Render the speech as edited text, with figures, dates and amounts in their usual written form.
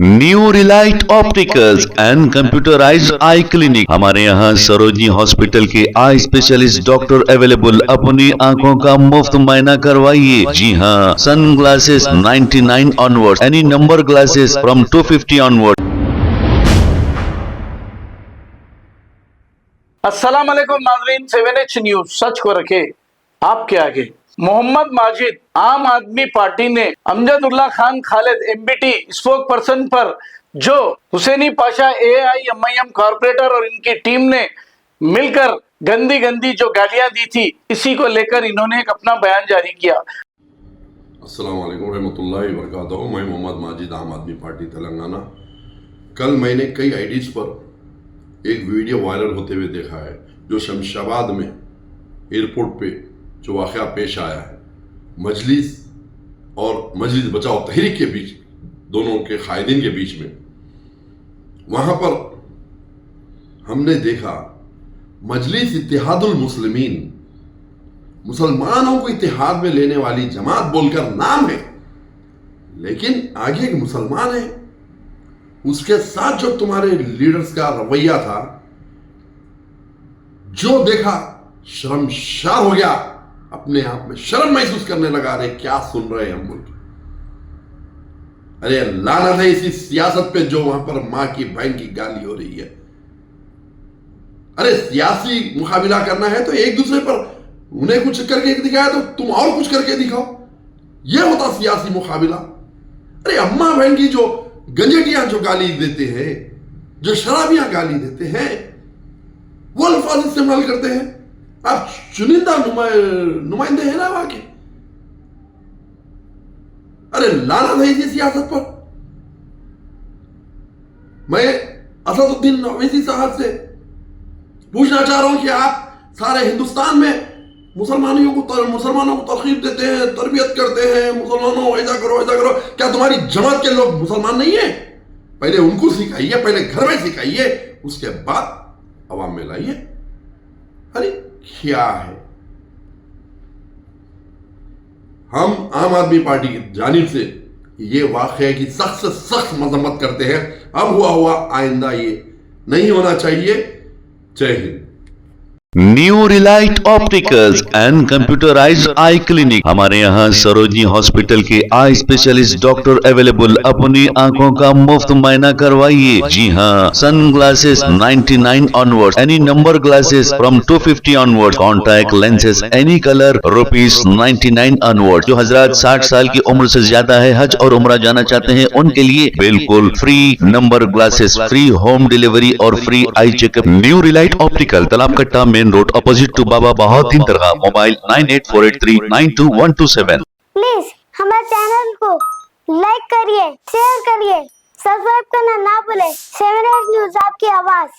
New Relight opticals and computerised I clinic. हमारे यहाँ Sarojini hospital के आई स्पेशलिस्ट डॉक्टर अवेलेबल। अपनी आंखों का मुफ्त मुआयना करवाइए। जी हाँ, sunglasses 99 onward, any number glasses from 250 onward. अस्सलाम वालेकुम नाज़रीन, 7H न्यूज सच को रखे आपके आगे। मोहम्मद माजिद आम आदमी पार्टी ने Amjadullah Khan Khalid MBT spoke person पर जो हुसैनी पाशा AIMIM कॉर्पोरेटर और इनकी टीम ने मिलकर गंदी गंदी जो गालियां दी थी, इसी को लेकर इन्होंने एक अपना बयान जारी किया। अस्सलाम वालेकुम रहमतुल्लाहि व बरकातहू। मैं मोहम्मद माजिद, आम आदमी पार्टी तेलंगाना। कल मैंने कई आईडीज पर एक वीडियो वायरल होते हुए देखा है जो शमशाबाद में एयरपोर्ट पे जो वाक़या पेश आया है, मजलिस और मजलिस बचाओ तहरीक के बीच, दोनों के कायदीन के बीच में। वहाँ पर हमने देखा मजलिस इत्तेहादुल मुस्लिमीन, मुसलमानों को इत्तेहाद में लेने वाली जमात बोलकर नाम है, लेकिन आगे एक मुसलमान है। उसके साथ जो तुम्हारे लीडर्स का रवैया था, जो देखा शर्मशार हो गया, अपने आप में शर्म महसूस करने लगा। अरे क्या सुन रहे हैं हम बोल। अरे लानत है इसी सियासत पे जो वहां पर मां की बहन की गाली हो रही है। अरे सियासी मुकाबला करना है तो एक दूसरे पर उन्हें कुछ करके दिखाया तो तुम और कुछ करके दिखाओ, यह होता सियासी मुकाबला। अरे अम्मा बहन की जो गंजेटियां जो गाली देते हैं, जो शराबियां गाली देते हैं, वो अल्फाज इस्तेमाल करते हैं। आप चुनिंदा नुमाइंदे हैं ना वहां के। अरे लानत है इसी सियासत पर। मैं असदुद्दीन ओवैसी साहब से पूछना चाह रहा हूं कि आप सारे हिंदुस्तान में मुसलमानों को तरकीब देते हैं, तरबियत करते हैं, मुसलमानों ऐसा करो ऐसा करो। क्या तुम्हारी जमात के लोग मुसलमान नहीं है? पहले उनको सिखाइए, पहले घर में सिखाइए, उसके बाद अवाम में लाइए। अरे क्या है? हम आम आदमी पार्टी की जानिब से ये वाक़या की सख्त से सख्त मजम्मत करते हैं। अब हुआ आइंदा ये नहीं होना चाहिए। जय Hind. New Relight opticals and computerised I clinic. हमारे यहाँ सरोजनी हॉस्पिटल के आई स्पेशलिस्ट डॉक्टर अवेलेबल। अपनी आंखों का मुफ्त मुआयना करवाइए। जी हाँ, sunglasses 99 onward, any number glasses from 250 onward, contact lenses any colour ₹99 onward. जो हजरात 60 साल की उम्र से ज्यादा है, हज और उम्रा जाना चाहते हैं, उनके लिए बिल्कुल free number glasses, free home delivery और free eye checkup. New relight optical, Talab Katta, main road, opposite to Baba Bahauddin दरगाह। मोबाइल 9848392127। प्लीज हमारे चैनल को लाइक करिए, शेयर करिए, सब्सक्राइब करना ना भूले। 7H न्यूज आपकी आवाज।